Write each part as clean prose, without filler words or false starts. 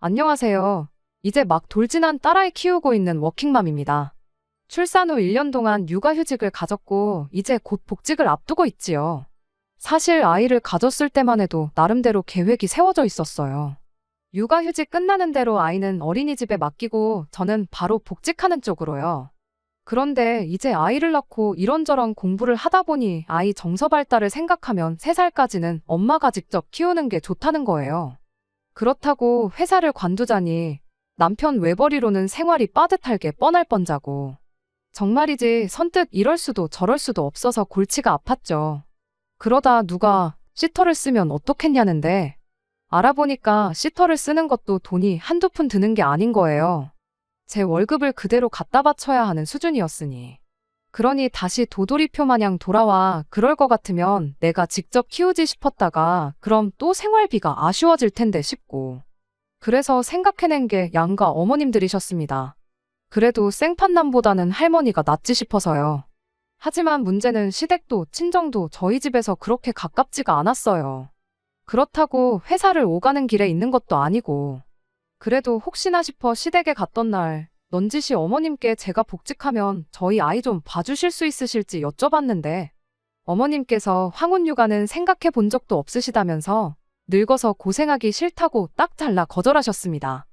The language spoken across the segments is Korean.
안녕하세요. 이제 막 돌진한 딸아이 키우고 있는 워킹맘입니다. 출산 후 1년 동안 육아휴직을 가졌고 이제 곧 복직을 앞두고 있지요. 사실 아이를 가졌을 때만 해도 나름대로 계획이 세워져 있었어요. 육아휴직 끝나는 대로 아이는 어린이집에 맡기고 저는 바로 복직하는 쪽으로요. 그런데 이제 아이를 낳고 이런저런 공부를 하다 보니 아이 정서 발달을 생각하면 3살까지는 엄마가 직접 키우는 게 좋다는 거예요. 그렇다고 회사를 관두자니 남편 외벌이로는 생활이 빠듯할 게 뻔할 뻔자고. 정말이지 선뜻 이럴 수도 저럴 수도 없어서 골치가 아팠죠. 그러다 누가 시터를 쓰면 어떻겠냐는데 알아보니까 시터를 쓰는 것도 돈이 한두 푼 드는 게 아닌 거예요. 제 월급을 그대로 갖다 바쳐야 하는 수준이었으니. 그러니 다시 도돌이표 마냥 돌아와 그럴 것 같으면 내가 직접 키우지 싶었다가 그럼 또 생활비가 아쉬워질 텐데 싶고. 그래서 생각해낸 게 양가 어머님들이셨습니다. 그래도 생판남보다는 할머니가 낫지 싶어서요. 하지만 문제는 시댁도 친정도 저희 집에서 그렇게 가깝지가 않았어요. 그렇다고 회사를 오가는 길에 있는 것도 아니고. 그래도 혹시나 싶어 시댁에 갔던 날 넌지시 어머님께 제가 복직하면 저희 아이 좀 봐주실 수 있으실지 여쭤봤는데 어머님께서 황혼육아는 생각해 본 적도 없으시다면서 늙어서 고생하기 싫다고 딱 잘라 거절하셨습니다.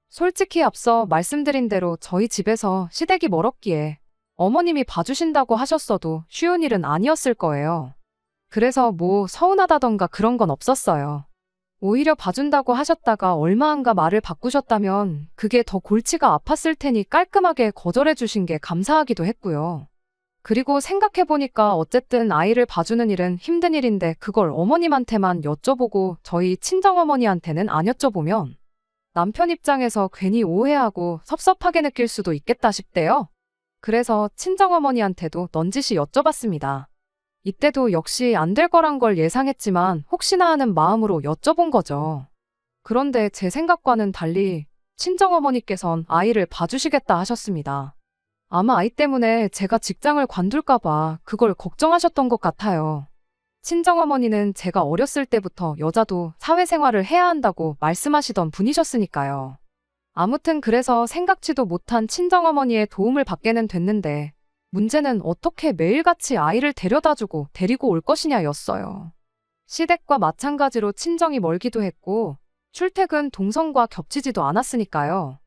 솔직히 앞서 말씀드린 대로 저희 집에서 시댁이 멀었기에 어머님이 봐주신다고 하셨어도 쉬운 일은 아니었을 거예요. 그래서 뭐 서운하다던가 그런 건 없었어요. 오히려 봐준다고 하셨다가 얼마 안가 말을 바꾸셨다면 그게 더 골치가 아팠을 테니 깔끔하게 거절해 주신 게 감사하기도 했고요. 그리고 생각해보니까 어쨌든 아이를 봐주는 일은 힘든 일인데 그걸 어머님한테만 여쭤보고 저희 친정어머니한테는 안 여쭤보면 남편 입장에서 괜히 오해하고 섭섭하게 느낄 수도 있겠다 싶대요. 그래서 친정어머니한테도 넌지시 여쭤봤습니다. 이때도 역시 안 될 거란 걸 예상했지만 혹시나 하는 마음으로 여쭤본 거죠. 그런데 제 생각과는 달리 친정어머니께선 아이를 봐주시겠다 하셨습니다. 아마 아이 때문에 제가 직장을 관둘까 봐 그걸 걱정하셨던 것 같아요. 친정어머니는 제가 어렸을 때부터 여자도 사회생활을 해야 한다고 말씀하시던 분이셨으니까요. 아무튼 그래서 생각지도 못한 친정어머니의 도움을 받게는 됐는데 문제는 어떻게 매일같이 아이를 데려다주고 데리고 올 것이냐였어요. 시댁과 마찬가지로 친정이 멀기도 했고 출퇴근 동선과 겹치지도 않았으니까요.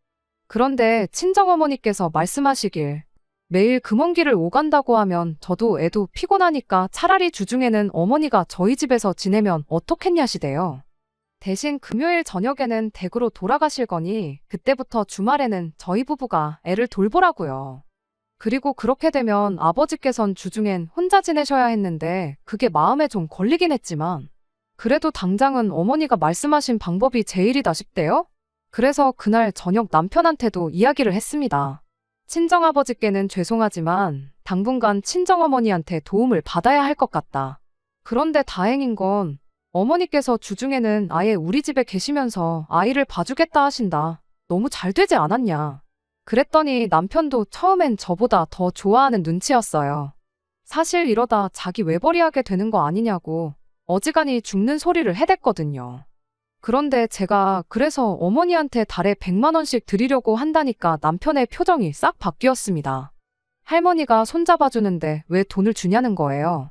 그런데 친정어머니께서 말씀하시길 매일 그 먼 길을 오간다고 하면 저도 애도 피곤하니까 차라리 주중에는 어머니가 저희 집에서 지내면 어떻겠냐시대요. 대신 금요일 저녁에는 댁으로 돌아가실 거니 그때부터 주말에는 저희 부부가 애를 돌보라고요. 그리고 그렇게 되면 아버지께선 주중엔 혼자 지내셔야 했는데 그게 마음에 좀 걸리긴 했지만 그래도 당장은 어머니가 말씀하신 방법이 제일이다 싶대요. 그래서 그날 저녁 남편한테도 이야기를 했습니다. 친정아버지께는 죄송하지만 당분간 친정어머니한테 도움을 받아야 할 것 같다. 그런데 다행인 건 어머니께서 주중에는 아예 우리 집에 계시면서 아이를 봐주겠다 하신다. 너무 잘 되지 않았냐. 그랬더니 남편도 처음엔 저보다 더 좋아하는 눈치였어요. 사실 이러다 자기 외벌이하게 되는 거 아니냐고 어지간히 죽는 소리를 해댔거든요. 그런데 제가 그래서 어머니한테 달에 100만 원씩 드리려고 한다니까 남편의 표정이 싹 바뀌었습니다. 할머니가 손잡아주는데 왜 돈을 주냐는 거예요.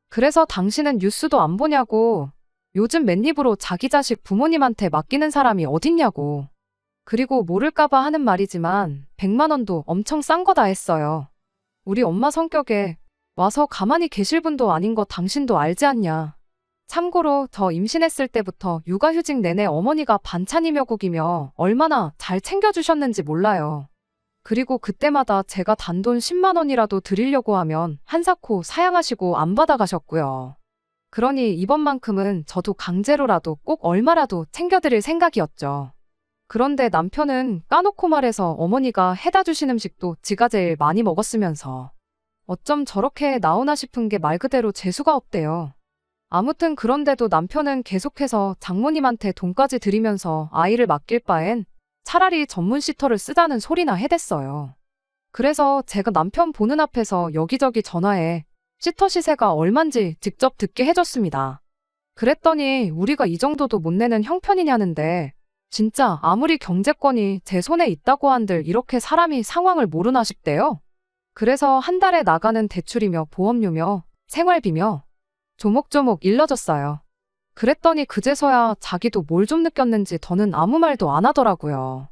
그래서 당신은 뉴스도 안 보냐고 요즘 맨입으로 자기 자식 부모님한테 맡기는 사람이 어딨냐고. 그리고 모를까봐 하는 말이지만 100만 원도 엄청 싼 거다 했어요. 우리 엄마 성격에 와서 가만히 계실 분도 아닌 거 당신도 알지 않냐. 참고로 저 임신했을 때부터 육아휴직 내내 어머니가 반찬이며 국이며 얼마나 잘 챙겨주셨는지 몰라요. 그리고 그때마다 제가 단돈 10만 원이라도 드리려고 하면 한사코 사양하시고 안 받아가셨고요. 그러니 이번만큼은 저도 강제로라도 꼭 얼마라도 챙겨드릴 생각이었죠. 그런데 남편은 까놓고 말해서 어머니가 해다 주신 음식도 지가 제일 많이 먹었으면서 어쩜 저렇게 나오나 싶은 게 말 그대로 재수가 없대요. 아무튼 그런데도 남편은 계속해서 장모님한테 돈까지 드리면서 아이를 맡길 바엔 차라리 전문 시터를 쓰자는 소리나 해댔어요. 그래서 제가 남편 보는 앞에서 여기저기 전화해 시터 시세가 얼만지 직접 듣게 해줬습니다. 그랬더니 우리가 이 정도도 못 내는 형편이냐는데 진짜 아무리 경제권이 제 손에 있다고 한들 이렇게 사람이 상황을 모르나 싶대요. 그래서 한 달에 나가는 대출이며 보험료며 생활비며 조목조목 일러줬어요. 그랬더니 그제서야 자기도 뭘 좀 느꼈는지 더는 아무 말도 안 하더라고요.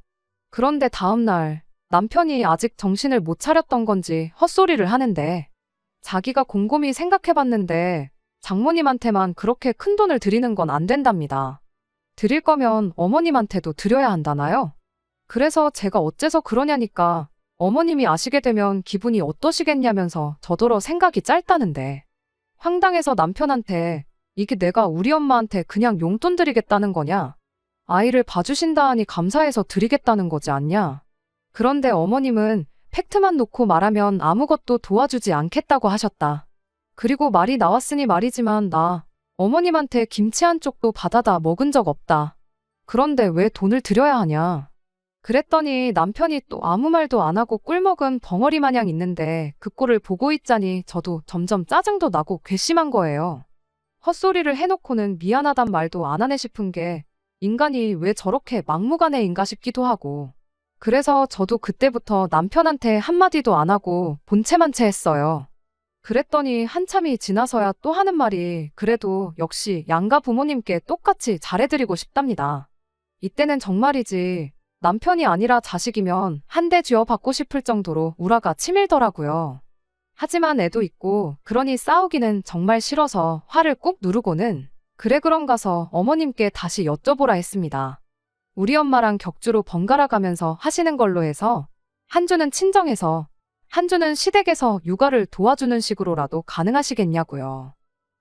그런데 다음날 남편이 아직 정신을 못 차렸던 건지 헛소리를 하는데 자기가 곰곰이 생각해봤는데 장모님한테만 그렇게 큰 돈을 드리는 건 안 된답니다. 드릴 거면 어머님한테도 드려야 한다나요? 그래서 제가 어째서 그러냐니까 어머님이 아시게 되면 기분이 어떠시겠냐면서 저더러 생각이 짧다는데 황당해서 남편한테 이게 내가 우리 엄마한테 그냥 용돈 드리겠다는 거냐? 아이를 봐주신다 하니 감사해서 드리겠다는 거지 않냐? 그런데 어머님은 팩트만 놓고 말하면 아무것도 도와주지 않겠다고 하셨다. 그리고 말이 나왔으니 말이지만 나 어머님한테 김치 한 쪽도 받아다 먹은 적 없다. 그런데 왜 돈을 드려야 하냐? 그랬더니 남편이 또 아무 말도 안 하고 꿀먹은 벙어리 마냥 있는데 그 꼴을 보고 있자니 저도 점점 짜증도 나고 괘씸한 거예요. 헛소리를 해놓고는 미안하단 말도 안 하네 싶은 게 인간이 왜 저렇게 막무가내인가 싶기도 하고 그래서 저도 그때부터 남편한테 한마디도 안 하고 본체만 채 했어요. 그랬더니 한참이 지나서야 또 하는 말이 그래도 역시 양가 부모님께 똑같이 잘해드리고 싶답니다. 이때는 정말이지 남편이 아니라 자식이면 한 대 쥐어 받고 싶을 정도로 우라가 치밀더라고요. 하지만 애도 있고 그러니 싸우기는 정말 싫어서 화를 꾹 누르고는 그래 그런가서 어머님께 다시 여쭤보라 했습니다. 우리 엄마랑 격주로 번갈아 가면서 하시는 걸로 해서 한 주는 친정에서 한 주는 시댁에서 육아를 도와주는 식으로라도 가능하시겠냐고요.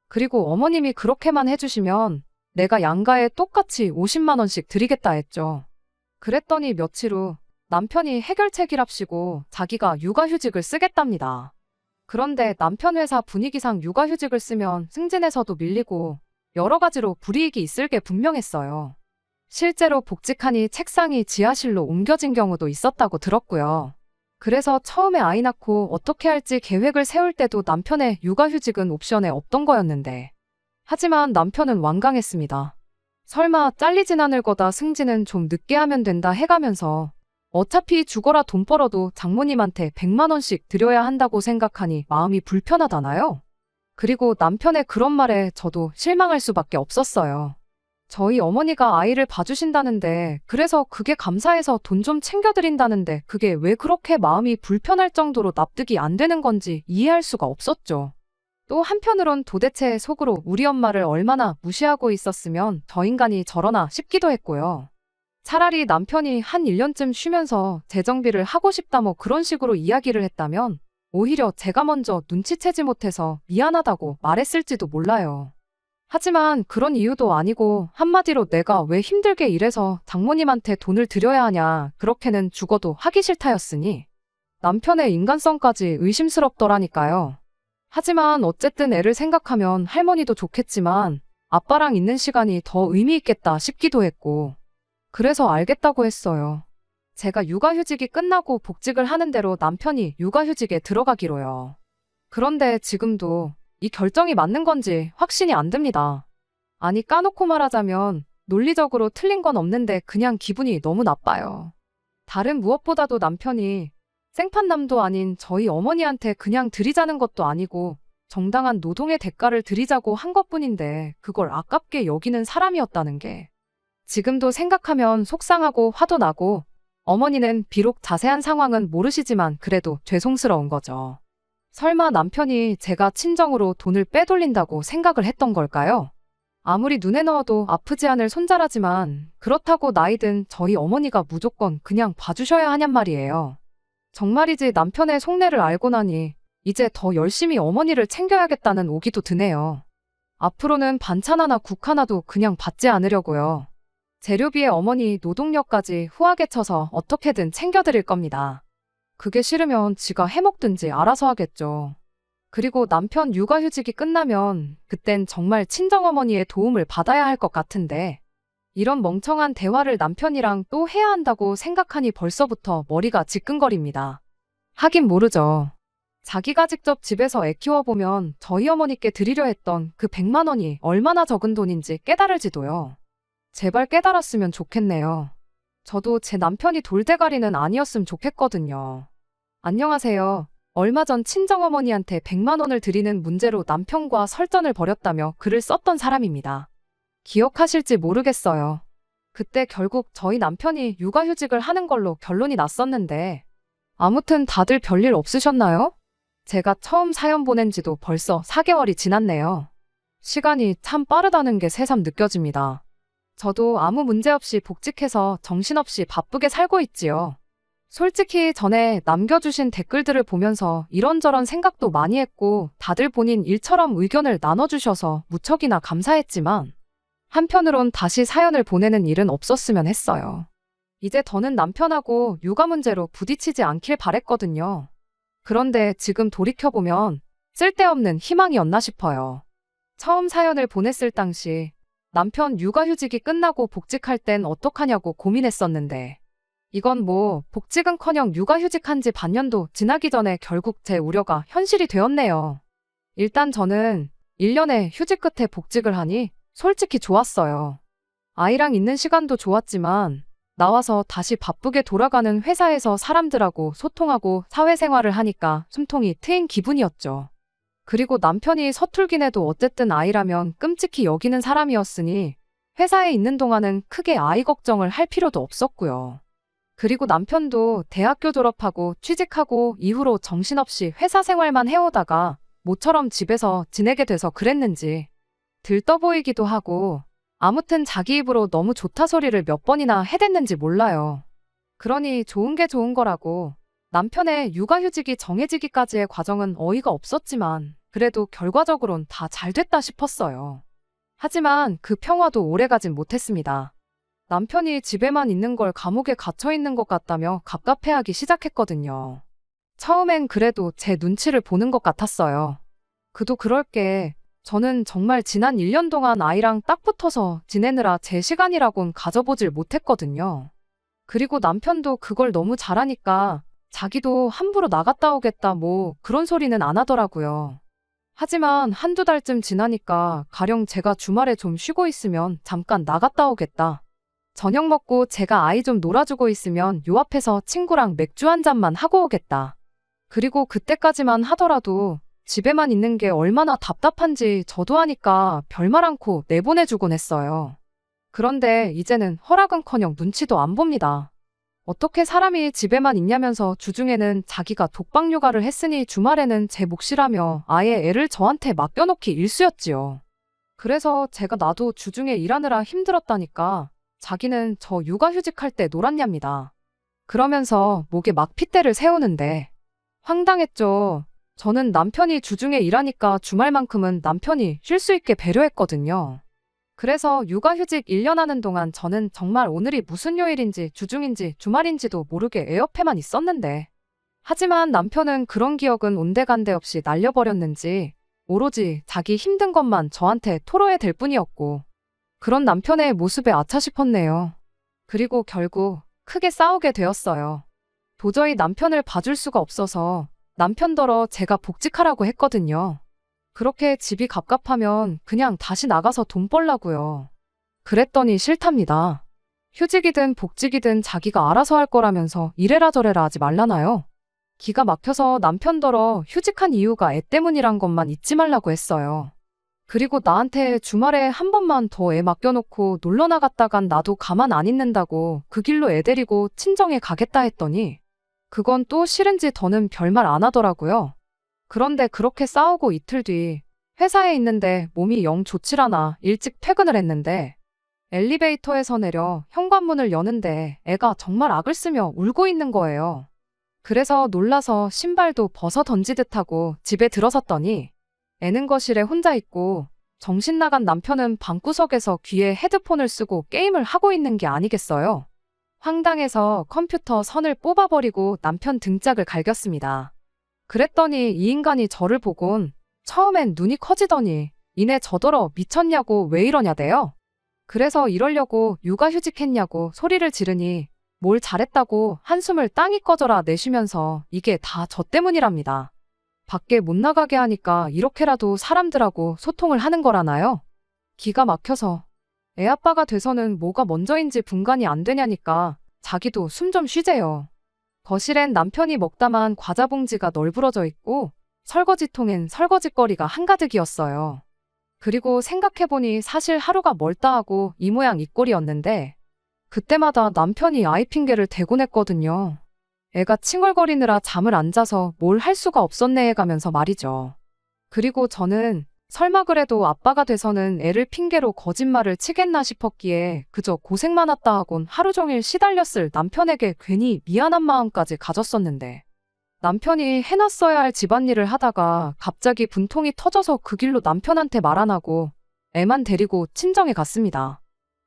그리고 어머님이 그렇게만 해주시면 내가 양가에 똑같이 50만 원씩 드리겠다 했죠. 그랬더니 며칠 후 남편이 해결책이랍시고 자기가 육아휴직을 쓰겠답니다. 그런데 남편 회사 분위기상 육아휴직을 쓰면 승진에서도 밀리고 여러 가지로 불이익이 있을 게 분명했어요. 실제로 복직하니 책상이 지하실로 옮겨진 경우도 있었다고 들었고요. 그래서 처음에 아이 낳고 어떻게 할지 계획을 세울 때도 남편의 육아휴직은 옵션에 없던 거였는데 하지만 남편은 완강했습니다. 설마 잘리진 않을 거다 승진은 좀 늦게 하면 된다 해가면서 어차피 죽어라 돈 벌어도 장모님한테 100만 원씩 드려야 한다고 생각하니 마음이 불편하다나요? 그리고 남편의 그런 말에 저도 실망할 수밖에 없었어요. 저희 어머니가 아이를 봐주신다는데 그래서 그게 감사해서 돈 좀 챙겨드린다는데 그게 왜 그렇게 마음이 불편할 정도로 납득이 안 되는 건지 이해할 수가 없었죠. 또 한편으론 도대체 속으로 우리 엄마를 얼마나 무시하고 있었으면 저 인간이 저러나 싶기도 했고요. 차라리 남편이 한 1년쯤 쉬면서 재정비를 하고 싶다 뭐 그런 식으로 이야기를 했다면 오히려 제가 먼저 눈치채지 못해서 미안하다고 말했을지도 몰라요. 하지만 그런 이유도 아니고 한마디로 내가 왜 힘들게 일해서 장모님한테 돈을 드려야 하냐 그렇게는 죽어도 하기 싫다였으니 남편의 인간성까지 의심스럽더라니까요. 하지만 어쨌든 애를 생각하면 할머니도 좋겠지만 아빠랑 있는 시간이 더 의미 있겠다 싶기도 했고 그래서 알겠다고 했어요. 제가 육아휴직이 끝나고 복직을 하는 대로 남편이 육아휴직에 들어가기로요. 그런데 지금도 이 결정이 맞는 건지 확신이 안 듭니다. 아니 까놓고 말하자면 논리적으로 틀린 건 없는데 그냥 기분이 너무 나빠요. 다른 무엇보다도 남편이 생판남도 아닌 저희 어머니한테 그냥 드리자는 것도 아니고 정당한 노동의 대가를 드리자고 한 것뿐인데 그걸 아깝게 여기는 사람이었다는 게 지금도 생각하면 속상하고 화도 나고 어머니는 비록 자세한 상황은 모르시지만 그래도 죄송스러운 거죠. 설마 남편이 제가 친정으로 돈을 빼돌린다고 생각을 했던 걸까요? 아무리 눈에 넣어도 아프지 않을 손자라지만 그렇다고 나이든 저희 어머니가 무조건 그냥 봐주셔야 하냔 말이에요. 정말이지 남편의 속내를 알고 나니 이제 더 열심히 어머니를 챙겨야겠다는 오기도 드네요. 앞으로는 반찬 하나 국 하나도 그냥 받지 않으려고요. 재료비에 어머니 노동력까지 후하게 쳐서 어떻게든 챙겨드릴 겁니다. 그게 싫으면 지가 해먹든지 알아서 하겠죠. 그리고 남편 육아휴직이 끝나면 그땐 정말 친정어머니의 도움을 받아야 할 것 같은데 이런 멍청한 대화를 남편이랑 또 해야 한다고 생각하니 벌써부터 머리가 지끈거립니다. 하긴 모르죠. 자기가 직접 집에서 애 키워보면 저희 어머니께 드리려 했던 그 100만 원이 얼마나 적은 돈인지 깨달을지도요. 제발 깨달았으면 좋겠네요. 저도 제 남편이 돌대가리는 아니었으면 좋겠거든요. 안녕하세요. 얼마 전 친정어머니한테 100만 원을 드리는 문제로 남편과 설전을 벌였다며 글을 썼던 사람입니다. 기억하실지 모르겠어요. 그때 결국 저희 남편이 육아휴직을 하는 걸로 결론이 났었는데 아무튼 다들 별일 없으셨나요? 제가 처음 사연 보낸 지도 벌써 4개월이 지났네요. 시간이 참 빠르다는 게 새삼 느껴집니다. 저도 아무 문제 없이 복직해서 정신없이 바쁘게 살고 있지요. 솔직히 전에 남겨주신 댓글들을 보면서 이런저런 생각도 많이 했고 다들 본인 일처럼 의견을 나눠주셔서 무척이나 감사했지만 한편으론 다시 사연을 보내는 일은 없었으면 했어요. 이제 더는 남편하고 육아 문제로 부딪히지 않길 바랬거든요. 그런데 지금 돌이켜보면 쓸데없는 희망이었나 싶어요. 처음 사연을 보냈을 당시 남편 육아휴직이 끝나고 복직할 땐 어떡하냐고 고민했었는데 이건 뭐 복직은커녕 육아휴직한 지 반년도 지나기 전에 결국 제 우려가 현실이 되었네요. 일단 저는 1년의 휴직 끝에 복직을 하니 솔직히 좋았어요. 아이랑 있는 시간도 좋았지만 나와서 다시 바쁘게 돌아가는 회사에서 사람들하고 소통하고 사회생활을 하니까 숨통이 트인 기분이었죠. 그리고 남편이 서툴긴 해도 어쨌든 아이라면 끔찍히 여기는 사람이었으니 회사에 있는 동안은 크게 아이 걱정을 할 필요도 없었고요. 그리고 남편도 대학교 졸업하고 취직하고 이후로 정신없이 회사 생활만 해오다가 모처럼 집에서 지내게 돼서 그랬는지 들떠 보이기도 하고 아무튼 자기 입으로 너무 좋다 소리를 몇 번이나 해댔는지 몰라요. 그러니 좋은 게 좋은 거라고 남편의 육아휴직이 정해지기까지의 과정은 어이가 없었지만 그래도 결과적으론 다 잘 됐다 싶었어요. 하지만 그 평화도 오래가진 못했습니다. 남편이 집에만 있는 걸 감옥에 갇혀 있는 것 같다며 갑갑해하기 시작했거든요. 처음엔 그래도 제 눈치를 보는 것 같았어요. 그도 그럴 게 저는 정말 지난 1년 동안 아이랑 딱 붙어서 지내느라 제 시간이라곤 가져보질 못했거든요. 그리고 남편도 그걸 너무 잘하니까 자기도 함부로 나갔다 오겠다 뭐 그런 소리는 안 하더라고요. 하지만 한두 달쯤 지나니까 가령 제가 주말에 좀 쉬고 있으면 잠깐 나갔다 오겠다. 저녁 먹고 제가 아이 좀 놀아주고 있으면 요 앞에서 친구랑 맥주 한 잔만 하고 오겠다. 그리고 그때까지만 하더라도 집에만 있는 게 얼마나 답답한지 저도 하니까 별말 않고 내보내주곤 했어요. 그런데 이제는 허락은커녕 눈치도 안 봅니다. 어떻게 사람이 집에만 있냐면서 주중에는 자기가 독박 육아를 했으니 주말에는 제 몫이라며 아예 애를 저한테 맡겨놓기 일쑤였지요. 그래서 제가 나도 주중에 일하느라 힘들었다니까 자기는 저 육아휴직할 때 놀았냐입니다. 그러면서 목에 막 핏대를 세우는데 황당했죠. 저는 남편이 주중에 일하니까 주말만큼은 남편이 쉴 수 있게 배려했거든요. 그래서 육아휴직 1년 하는 동안 저는 정말 오늘이 무슨 요일인지 주중인지 주말인지도 모르게 에어패만 있었는데 하지만 남편은 그런 기억은 온데간데 없이 날려버렸는지 오로지 자기 힘든 것만 저한테 토로해댈 뿐이었고 그런 남편의 모습에 아차 싶었네요. 그리고 결국 크게 싸우게 되었어요. 도저히 남편을 봐줄 수가 없어서 남편더러 제가 복직하라고 했거든요. 그렇게 집이 갑갑하면 그냥 다시 나가서 돈 벌라고요. 그랬더니 싫답니다. 휴직이든 복직이든 자기가 알아서 할 거라면서 이래라 저래라 하지 말라나요? 기가 막혀서 남편더러 휴직한 이유가 애 때문이란 것만 잊지 말라고 했어요. 그리고 나한테 주말에 한 번만 더 애 맡겨놓고 놀러 나갔다간 나도 가만 안 있는다고 그 길로 애 데리고 친정에 가겠다 했더니 그건 또 싫은지 더는 별말 안 하더라고요. 그런데 그렇게 싸우고 이틀 뒤 회사에 있는데 몸이 영 좋질 않아 일찍 퇴근을 했는데 엘리베이터에서 내려 현관문을 여는데 애가 정말 악을 쓰며 울고 있는 거예요. 그래서 놀라서 신발도 벗어 던지듯 하고 집에 들어섰더니 애는 거실에 혼자 있고 정신 나간 남편은 방구석에서 귀에 헤드폰을 쓰고 게임을 하고 있는 게 아니겠어요? 황당해서 컴퓨터 선을 뽑아버리고 남편 등짝을 갈겼습니다. 그랬더니 이 인간이 저를 보곤 처음엔 눈이 커지더니 이내 저더러 미쳤냐고 왜 이러냐대요. 그래서 이러려고 육아휴직했냐고 소리를 지르니 뭘 잘했다고 한숨을 땅이 꺼져라 내쉬면서 이게 다 저 때문이랍니다. 밖에 못 나가게 하니까 이렇게라도 사람들하고 소통을 하는 거라나요? 기가 막혀서 애 아빠가 돼서는 뭐가 먼저인지 분간이 안 되냐니까 자기도 숨 좀 쉬재요. 거실엔 남편이 먹다만 과자 봉지가 널브러져 있고 설거지통엔 설거지거리가 한가득이었어요. 그리고 생각해보니 사실 하루가 멀다 하고 이 모양 이 꼴이었는데 그때마다 남편이 아이 핑계를 대곤 했거든요. 애가 칭얼거리느라 잠을 안 자서 뭘 할 수가 없었네 해가면서 말이죠. 그리고 저는 설마 그래도 아빠가 돼서는 애를 핑계로 거짓말을 치겠나 싶었기에 그저 고생 많았다 하곤 하루 종일 시달렸을 남편에게 괜히 미안한 마음까지 가졌었는데 남편이 해놨어야 할 집안일을 하다가 갑자기 분통이 터져서 그 길로 남편한테 말 안 하고 애만 데리고 친정에 갔습니다.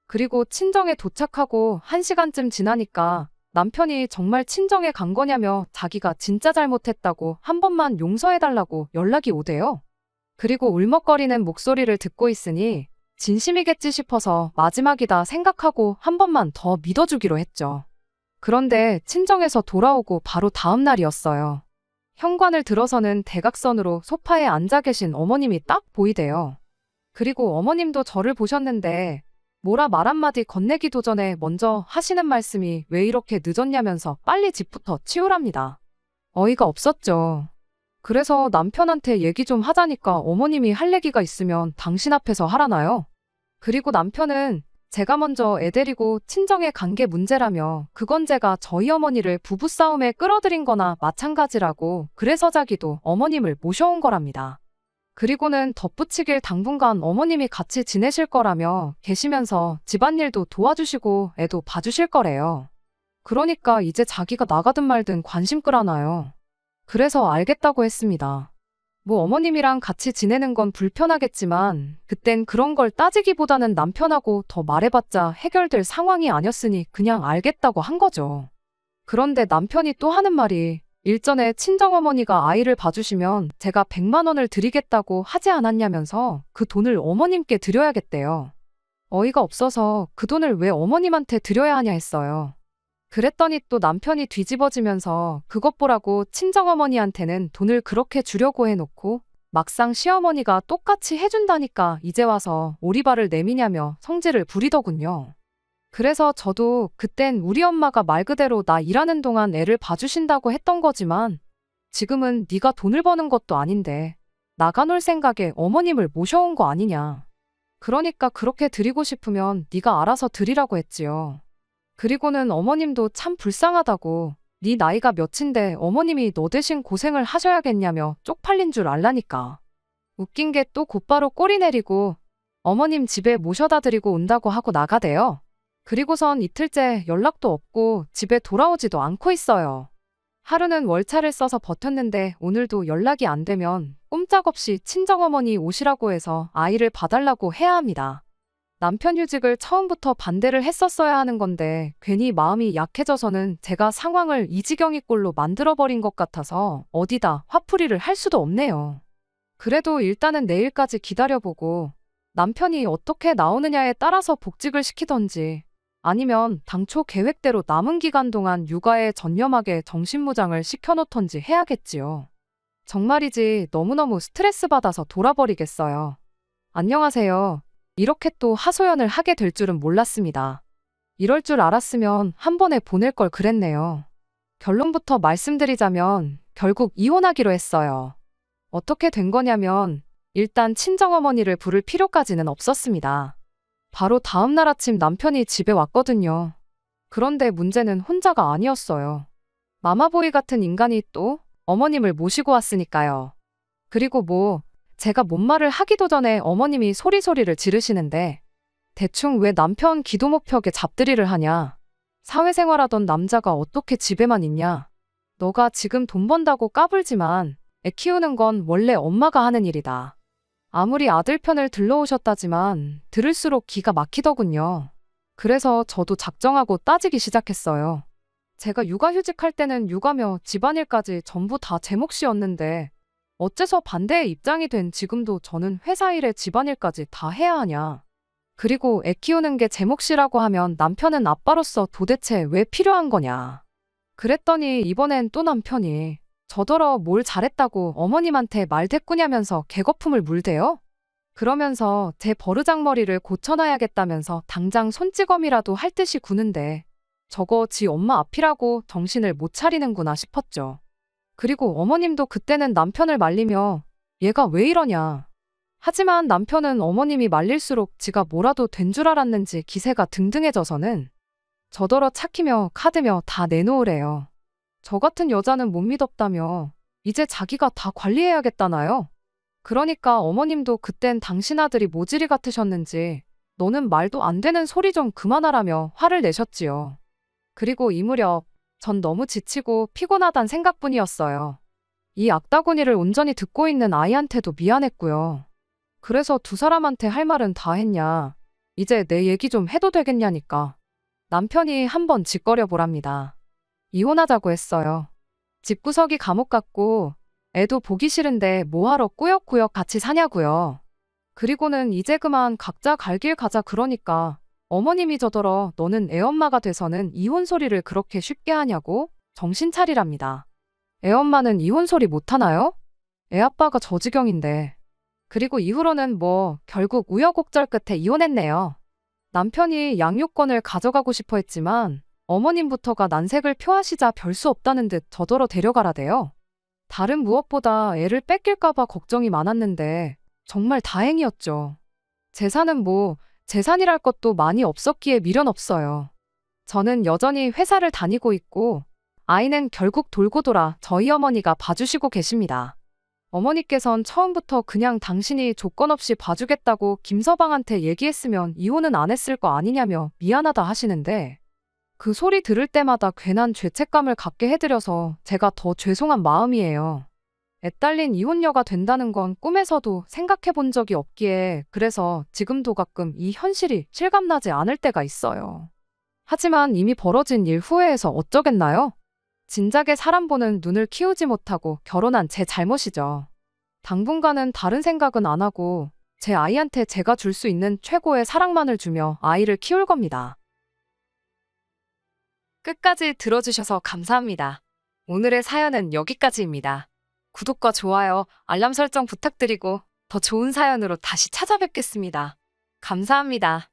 그리고 친정에 도착하고 1시간쯤 지나니까 남편이 정말 친정에 간 거냐며 자기가 진짜 잘못했다고 한 번만 용서해달라고 연락이 오대요. 그리고 울먹거리는 목소리를 듣고 있으니 진심이겠지 싶어서 마지막이다 생각하고 한 번만 더 믿어주기로 했죠. 그런데 친정에서 돌아오고 바로 다음 날이었어요. 현관을 들어서는 대각선으로 소파에 앉아 계신 어머님이 딱 보이대요. 그리고 어머님도 저를 보셨는데 뭐라 말 한마디 건네기도 전에 먼저 하시는 말씀이 왜 이렇게 늦었냐면서 빨리 집부터 치우랍니다. 어이가 없었죠. 그래서 남편한테 얘기 좀 하자니까 어머님이 할 얘기가 있으면 당신 앞에서 하라나요? 그리고 남편은 제가 먼저 애 데리고 친정에 간 게 문제라며 그건 제가 저희 어머니를 부부싸움에 끌어들인 거나 마찬가지라고 그래서 자기도 어머님을 모셔온 거랍니다. 그리고는 덧붙이길 당분간 어머님이 같이 지내실 거라며 계시면서 집안일도 도와주시고 애도 봐주실 거래요. 그러니까 이제 자기가 나가든 말든 관심 끌어나요. 그래서 알겠다고 했습니다. 뭐 어머님이랑 같이 지내는 건 불편하겠지만 그땐 그런 걸 따지기보다는 남편하고 더 말해봤자 해결될 상황이 아니었으니 그냥 알겠다고 한 거죠. 그런데 남편이 또 하는 말이 일전에 친정어머니가 아이를 봐주시면 제가 100만 원을 드리겠다고 하지 않았냐면서 그 돈을 어머님께 드려야겠대요. 어이가 없어서 그 돈을 왜 어머님한테 드려야 하냐 했어요. 그랬더니 또 남편이 뒤집어지면서 그것 보라고 친정어머니한테는 돈을 그렇게 주려고 해놓고 막상 시어머니가 똑같이 해준다니까 이제 와서 오리발을 내미냐며 성질을 부리더군요. 그래서 저도 그땐 우리 엄마가 말 그대로 나 일하는 동안 애를 봐주신다고 했던 거지만 지금은 네가 돈을 버는 것도 아닌데 나가 놀 생각에 어머님을 모셔온 거 아니냐. 그러니까 그렇게 드리고 싶으면 네가 알아서 드리라고 했지요. 그리고는 어머님도 참 불쌍하다고 네 나이가 몇인데 어머님이 너 대신 고생을 하셔야겠냐며 쪽팔린 줄 알라니까. 웃긴 게 또 곧바로 꼬리 내리고 어머님 집에 모셔다 드리고 온다고 하고 나가대요. 그리고선 이틀째 연락도 없고 집에 돌아오지도 않고 있어요. 하루는 월차를 써서 버텼는데 오늘도 연락이 안 되면 꼼짝없이 친정어머니 오시라고 해서 아이를 봐달라고 해야 합니다. 남편 휴직을 처음부터 반대를 했었어야 하는 건데 괜히 마음이 약해져서는 제가 상황을 이 지경이 꼴로 만들어버린 것 같아서 어디다 화풀이를 할 수도 없네요. 그래도 일단은 내일까지 기다려보고 남편이 어떻게 나오느냐에 따라서 복직을 시키던지 아니면 당초 계획대로 남은 기간 동안 육아에 전념하게 정신무장을 시켜놓던지 해야겠지요. 정말이지 너무너무 스트레스 받아서 돌아버리겠어요. 안녕하세요. 이렇게 또 하소연을 하게 될 줄은 몰랐습니다. 이럴 줄 알았으면 한 번에 보낼 걸 그랬네요. 결론부터 말씀드리자면 결국 이혼하기로 했어요. 어떻게 된 거냐면 일단 친정어머니를 부를 필요까지는 없었습니다. 바로 다음 날 아침 남편이 집에 왔거든요. 그런데 문제는 혼자가 아니었어요. 마마보이 같은 인간이 또 어머님을 모시고 왔으니까요. 그리고 뭐 제가 뭔 말을 하기도 전에 어머님이 소리소리를 지르시는데 대충 왜 남편 기도 목표에 잡들이를 하냐. 사회생활하던 남자가 어떻게 집에만 있냐. 너가 지금 돈 번다고 까불지만 애 키우는 건 원래 엄마가 하는 일이다. 아무리 아들 편을 들러오셨다지만 들을수록 기가 막히더군요. 그래서 저도 작정하고 따지기 시작했어요. 제가 육아휴직할 때는 육아며 집안일까지 전부 다 제 몫이었는데 어째서 반대의 입장이 된 지금도 저는 회사 일에 집안일까지 다 해야 하냐. 그리고 애 키우는 게 제 몫이라고 하면 남편은 아빠로서 도대체 왜 필요한 거냐. 그랬더니 이번엔 또 남편이 저더러 뭘 잘했다고 어머님한테 말대꾸냐면서 개거품을 물대요? 그러면서 제 버르장머리를 고쳐놔야겠다면서 당장 손찌검이라도 할 듯이 구는데 저거 지 엄마 앞이라고 정신을 못 차리는구나 싶었죠. 그리고 어머님도 그때는 남편을 말리며 얘가 왜 이러냐. 하지만 남편은 어머님이 말릴수록 지가 뭐라도 된 줄 알았는지 기세가 등등해져서는 저더러 착히며 카드며 다 내놓으래요. 저 같은 여자는 못 믿었다며 이제 자기가 다 관리해야겠다나요? 그러니까 어머님도 그땐 당신 아들이 모질이 같으셨는지 너는 말도 안 되는 소리 좀 그만하라며 화를 내셨지요. 그리고 이 무렵 전 너무 지치고 피곤하단 생각뿐이었어요. 이 악다구니를 온전히 듣고 있는 아이한테도 미안했고요. 그래서 두 사람한테 할 말은 다 했냐. 이제 내 얘기 좀 해도 되겠냐니까. 남편이 한번 짓거려 보랍니다. 이혼하자고 했어요. 집구석이 감옥 같고 애도 보기 싫은데 뭐하러 꾸역꾸역 같이 사냐고요. 그리고는 이제 그만 각자 갈 길 가자 그러니까 어머님이 저더러 너는 애엄마가 돼서는 이혼 소리를 그렇게 쉽게 하냐고 정신 차리랍니다. 애엄마는 이혼 소리 못하나요? 애아빠가 저 지경인데. 그리고 이후로는 뭐 결국 우여곡절 끝에 이혼했네요. 남편이 양육권을 가져가고 싶어 했지만 어머님부터가 난색을 표하시자 별 수 없다는 듯 저더러 데려가라대요. 다른 무엇보다 애를 뺏길까봐 걱정이 많았는데 정말 다행이었죠. 재산은 뭐 재산이랄 것도 많이 없었기에 미련 없어요. 저는 여전히 회사를 다니고 있고 아이는 결국 돌고 돌아 저희 어머니가 봐주시고 계십니다. 어머니께선 처음부터 그냥 당신이 조건 없이 봐주겠다고 김서방한테 얘기했으면 이혼은 안 했을 거 아니냐며 미안하다 하시는데 그 소리 들을 때마다 괜한 죄책감을 갖게 해드려서 제가 더 죄송한 마음이에요. 애 딸린 이혼녀가 된다는 건 꿈에서도 생각해 본 적이 없기에 그래서 지금도 가끔 이 현실이 실감나지 않을 때가 있어요. 하지만 이미 벌어진 일 후회해서 어쩌겠나요? 진작에 사람 보는 눈을 키우지 못하고 결혼한 제 잘못이죠. 당분간은 다른 생각은 안 하고 제 아이한테 제가 줄 수 있는 최고의 사랑만을 주며 아이를 키울 겁니다. 끝까지 들어주셔서 감사합니다. 오늘의 사연은 여기까지입니다. 구독과 좋아요, 알람 설정 부탁드리고 더 좋은 사연으로 다시 찾아뵙겠습니다. 감사합니다.